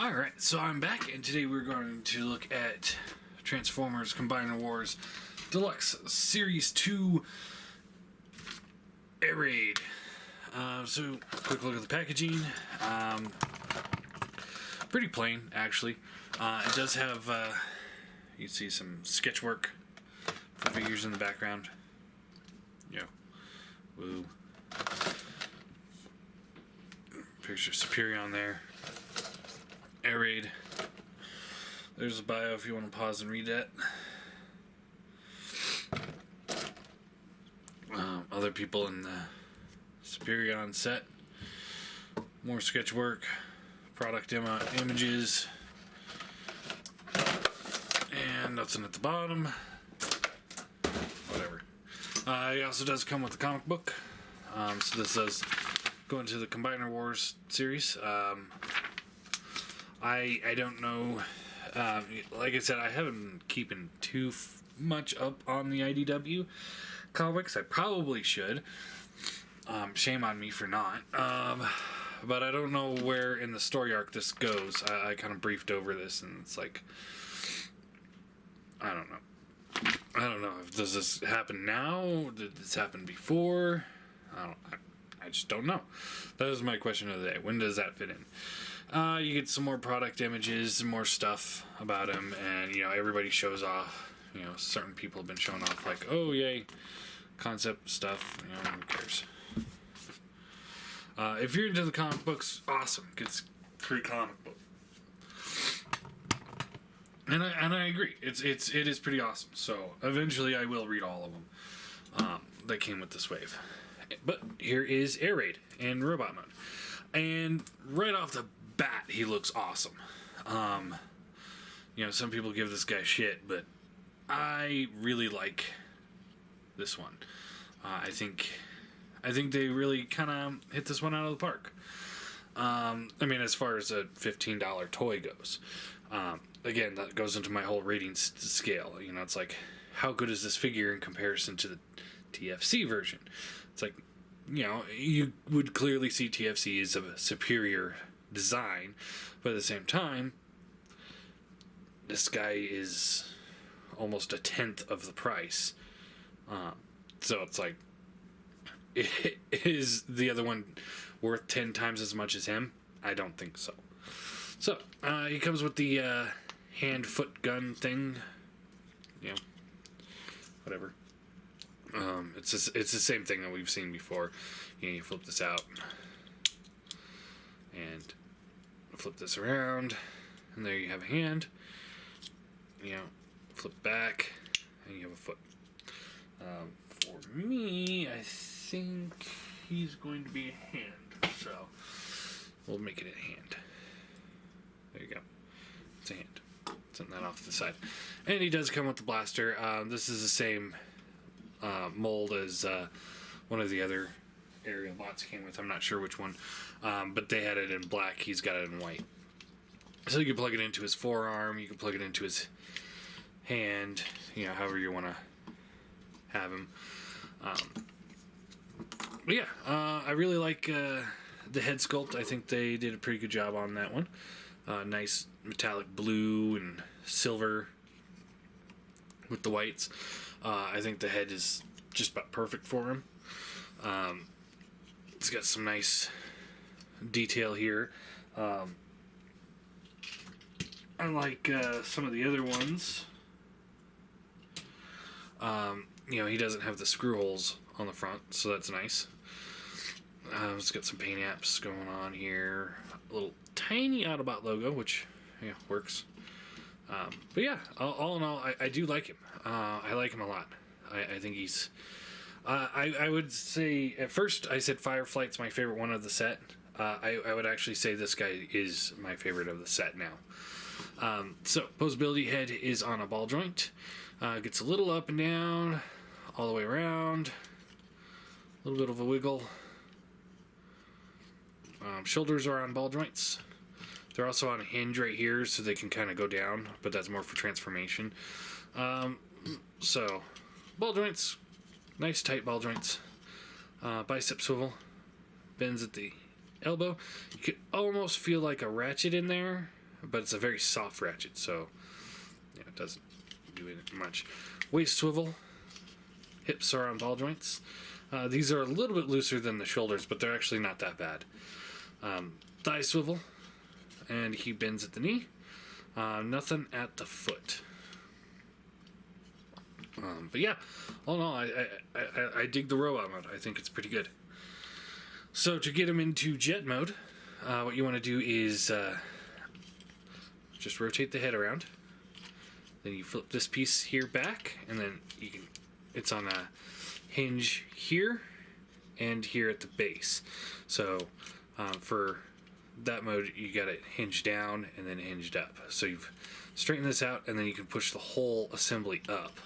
Alright, so I'm back, and today we're going to look at Transformers Combiner Wars Deluxe Series 2 Air Raid. So, quick look at the packaging. Pretty plain, actually. It does have, you can see some sketch work for figures in the background. Yeah. Woo. Picture superion there. Air Raid. There's a bio if you want to pause and read that. Other people in the superion set. More sketch work. Product demo images. And nothing at the bottom. Whatever. It also does come with a comic book. So this does go into the Combiner Wars series. I don't know. Like I said, I haven't been keeping too much up on the IDW comics. I probably should. Shame on me for not. But I don't know where in the story arc this goes. I kind of briefed over this, and it's like, I don't know. I don't know. Does this happen now? Did this happen before? I just don't know. That is my question of the day. When does that fit in? You get some more product images, more stuff about him, and, everybody shows off. Certain people have been showing off, like, oh, yay, concept stuff. Who cares? If you're into the comic books, awesome. Get free comic book. And I agree. It is pretty awesome. So, eventually I will read all of them that came with this wave. But here is Air Raid in robot mode. And right off the bat, he looks awesome. Some people give this guy shit, but I really like this one. I think they really kind of hit this one out of the park. As far as a $15 toy goes. Again, that goes into my whole rating scale. It's like, how good is this figure in comparison to the TFC version? It's like, you would clearly see TFC as a superior design, but at the same time, this guy is almost 1/10 of the price. So it's like, is the other one worth 10 times as much as him? I don't think so. So, he comes with the hand-foot gun thing. Whatever. It's the same thing that we've seen before. You flip this out and flip this around, and there you have a hand. Flip back, and you have a foot. For me, I think he's going to be a hand, so we'll make it a hand. There you go. It's a hand. Send that off to the side. And he does come with the blaster. This is the same mold as one of the other aerial bots came with. I'm not sure which one, but they had it in black. He's got it in white. So you can plug it into his forearm. You can plug it into his hand. However you want to have him. But yeah, I really like the head sculpt. I think they did a pretty good job on that one. Nice metallic blue and silver with the whites. I think the head is just about perfect for him. It's got some nice detail here. Unlike some of the other ones, he doesn't have the screw holes on the front, so that's nice. It's got some paint apps going on here. A little tiny Autobot logo, which works. But yeah, all in all, I do like him. I like him a lot. I think he's... I would say, at first I said Fireflight's my favorite one of the set. I would actually say this guy is my favorite of the set now. So, posability head is on a ball joint. Gets a little up and down, all the way around. A little bit of a wiggle. Shoulders are on ball joints. They're also on a hinge right here, so they can kind of go down, but that's more for transformation. So, ball joints, nice tight ball joints. Bicep swivel, bends at the elbow. You could almost feel like a ratchet in there, but it's a very soft ratchet, so yeah, it doesn't do it much. Waist swivel. Hips are on ball joints. These are a little bit looser than the shoulders, but they're actually not that bad. Thigh swivel, and he bends at the knee. Nothing at the foot. But yeah, all in all, I dig the robot mode. I think it's pretty good. So to get him into jet mode, what you want to do is just rotate the head around. Then you flip this piece here back, and then you can. It's on a hinge here and here at the base. So for that mode, you got it hinged down and then hinged up. So you've straightened this out, and then you can push the whole assembly up,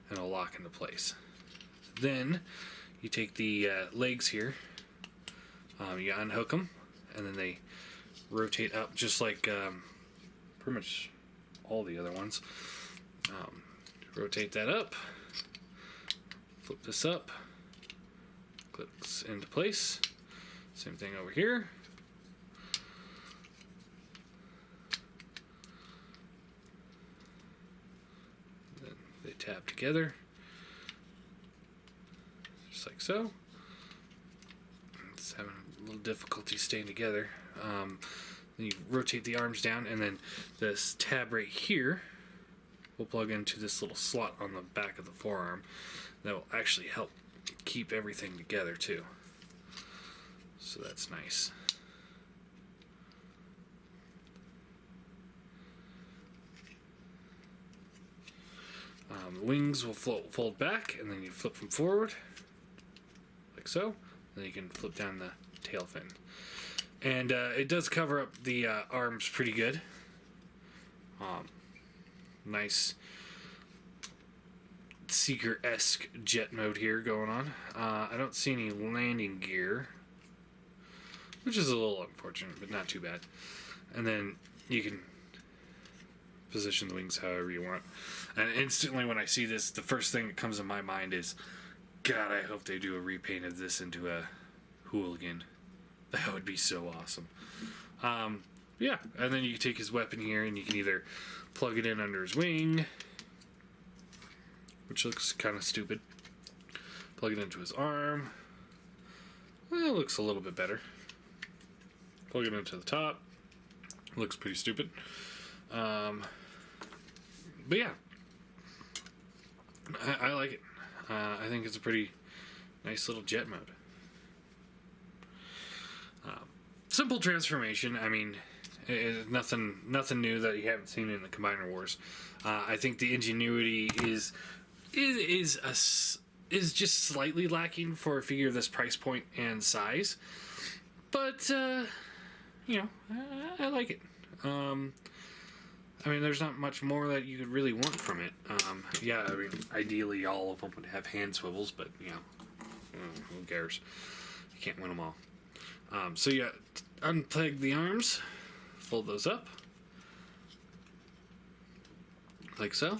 and it'll lock into place. Then you take the legs here, you unhook them, and then they rotate up just like pretty much all the other ones. Rotate that up, flip this up, clicks into place. Same thing over here. Then they tab together, just like so. It's having a little difficulty staying together. Then you rotate the arms down, and then this tab right here will plug into this little slot on the back of the forearm. That will actually help keep everything together too. So that's nice. The wings will fold back, and then you flip them forward, like so. Then you can flip down the tail fin. And it does cover up the arms pretty good. Nice Seeker-esque jet mode here going on. I don't see any landing gear, which is a little unfortunate, but not too bad. And then you can position the wings however you want. And instantly when I see this, the first thing that comes in my mind is, God, I hope they do a repaint of this into a hooligan. That would be so awesome. Yeah, and then you can take his weapon here, and you can either plug it in under his wing, which looks kind of stupid. Plug it into his arm. Well, it looks a little bit better. Plug it into the top. Looks pretty stupid. But yeah, I like it. I think it's a pretty nice little jet mode. Simple transformation. I mean, nothing new that you haven't seen in the Combiner Wars. I think the ingenuity is just slightly lacking for a figure of this price point and size, but you know, I like it. I mean, there's not much more that you could really want from it. Yeah, I mean, ideally all of them would have hand swivels, but you know, who cares? You can't win them all. So yeah, unpeg the arms, fold those up, like so.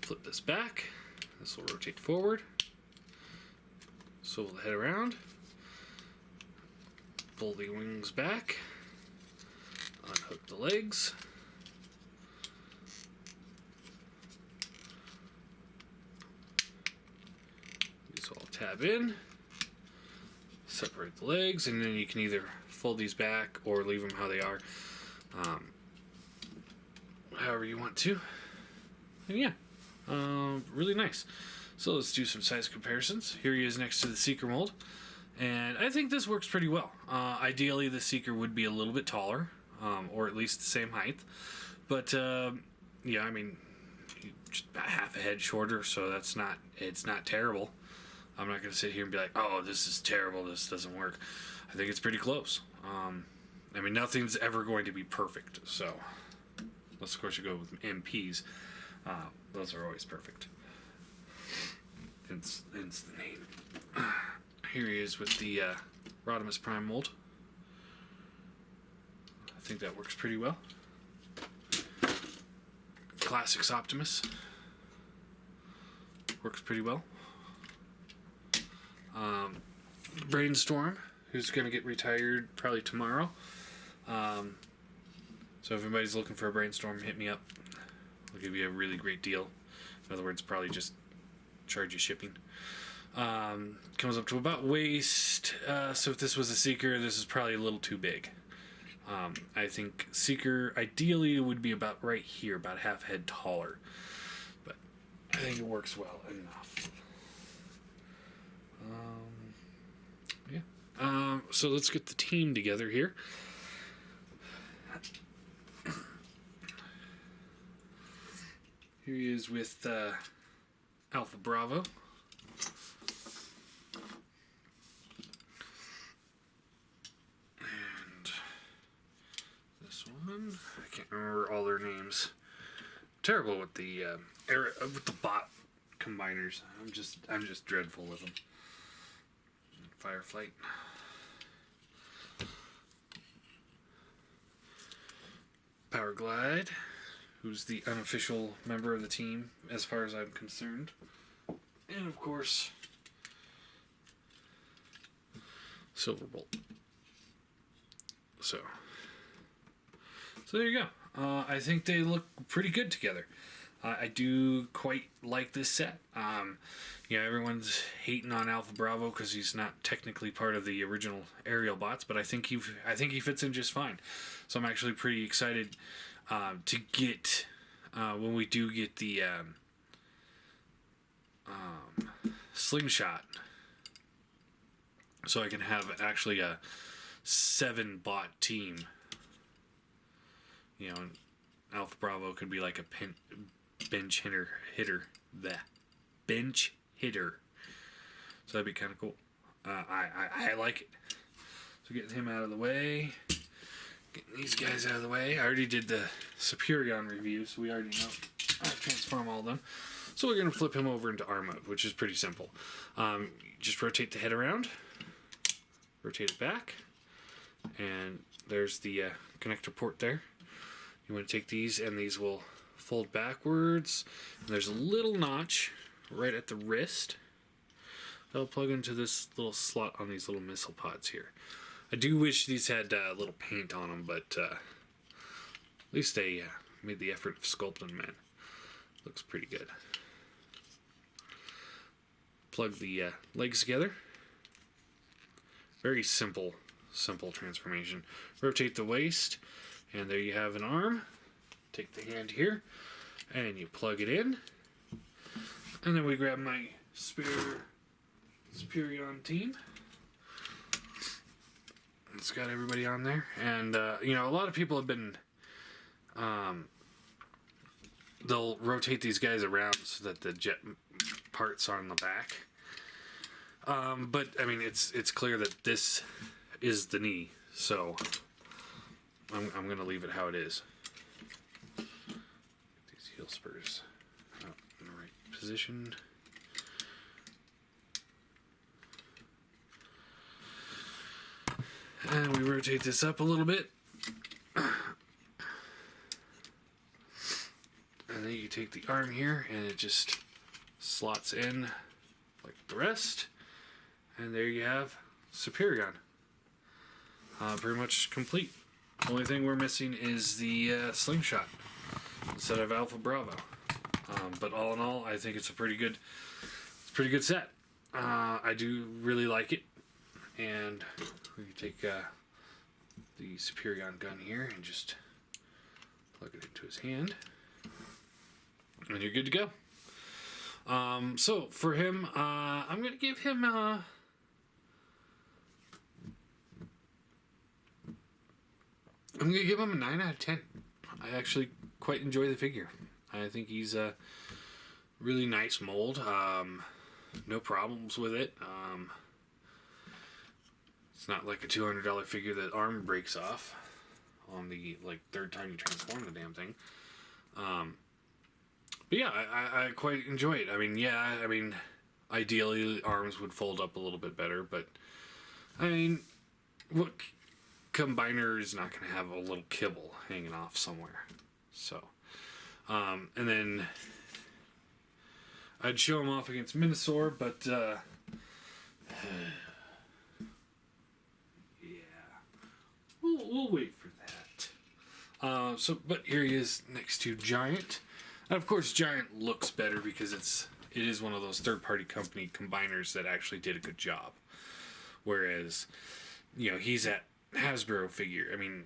Flip this back. This will rotate forward. Swivel the head around. Pull the wings back. Unhook the legs. These all tab in. Separate the legs, and then you can either fold these back or leave them how they are, however you want to. And yeah, really nice. So let's do some size comparisons. Here he is next to the Seeker mold, and I think this works pretty well. Ideally, the Seeker would be a little bit taller, or at least the same height. But yeah, I mean, just about half a head shorter, so it's not terrible. I'm not going to sit here and be like, oh, this is terrible, this doesn't work. I think it's pretty close. I mean, nothing's ever going to be perfect, so unless, of course, you go with MPs. Those are always perfect. Hence the name. Here he is with the Rodimus Prime mold. I think that works pretty well. Classics Optimus. Works pretty well. Brainstorm, who's going to get retired probably tomorrow. So So if anybody's looking for a brainstorm, hit me up. I'll give you a really great deal. In other words, probably just charge you shipping. Comes up to about waist. So if this was a Seeker, this is probably a little too big. I think Seeker ideally would be about right here, about half head taller. But I think it works well enough. So let's get the team together here. Here he is with Alpha Bravo. And this one, I can't remember all their names. Terrible with the bot combiners. I'm just dreadful with them. Fireflight. Power Glide, who's the unofficial member of the team as far as I'm concerned. And of course, Silverbolt. So there you go. I think they look pretty good together. I do quite like this set. Everyone's hating on Alpha Bravo because he's not technically part of the original aerial bots, but I think he fits in just fine. So I'm actually pretty excited to get when we do get the slingshot, so I can have actually a 7 bot team. And Alpha Bravo could be like a bench hitter. Bench hitter. So that'd be kind of cool. I like it. So getting him out of the way. Getting these guys out of the way. I already did the Superion review, so we already know how to transform all of them. So we're going to flip him over into arm mode, which is pretty simple. Just rotate the head around. Rotate it back. And there's the connector port there. You want to take these, and these will fold backwards. And there's a little notch right at the wrist. That'll plug into this little slot on these little missile pods here. I do wish these had a little paint on them, but at least they made the effort of sculpting them in. Looks pretty good. Plug the legs together. Very simple transformation. Rotate the waist, and there you have an arm. Take the hand here, and you plug it in. And then we grab my Superion team. It's got everybody on there. And, a lot of people have been... they'll rotate these guys around so that the jet parts are on the back. But, it's clear that this is the knee. So, I'm going to leave it how it is. Get these heel spurs out in the right position. And we rotate this up a little bit. And then you take the arm here and it just slots in like the rest. And there you have Superion. Pretty much complete. The only thing we're missing is the slingshot instead of Alpha Bravo. But all in all, I think it's a pretty good set. I do really like it. And we can take the Superion gun here and just plug it into his hand. And you're good to go. So for him, I'm going to give him a 9 out of 10. I actually quite enjoy the figure. I think he's a really nice mold. No problems with it. It's not like a $200 figure that arm breaks off on the third time you transform the damn thing. But yeah, I quite enjoy it. Ideally arms would fold up a little bit better, but what combiner is not going to have a little kibble hanging off somewhere? So, and then I'd show him off against Minosaur, but we'll wait for that. But here he is next to Giant. And of course, Giant looks better because it is one of those third-party company combiners that actually did a good job. Whereas, he's at Hasbro figure. I mean,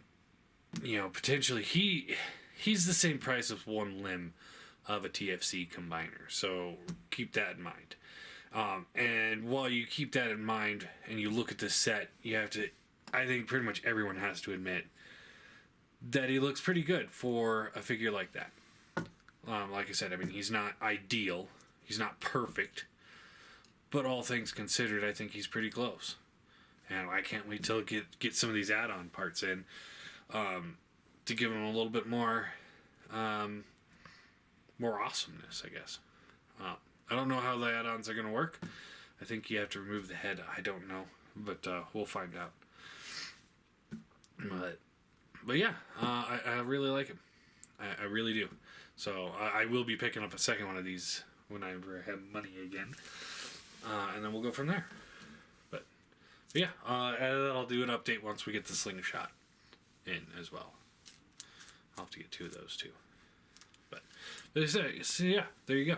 potentially he's the same price as one limb of a TFC combiner. So keep that in mind. And while you keep that in mind and you look at this set, you have to, I think pretty much everyone has to admit that he looks pretty good for a figure like that. Like I said, I mean, he's not ideal. He's not perfect. But all things considered, I think he's pretty close. And I can't wait till get some of these add-on parts in to give him a little bit more awesomeness, I guess. I don't know how the add-ons are going to work. I think you have to remove the head. I don't know. But we'll find out. But yeah, I really like him. I really do. So I will be picking up a second one of these whenever I have money again. And then we'll go from there. But yeah, and then I'll do an update once we get the slingshot in as well. I'll have to get 2 of those too. But so yeah, there you go.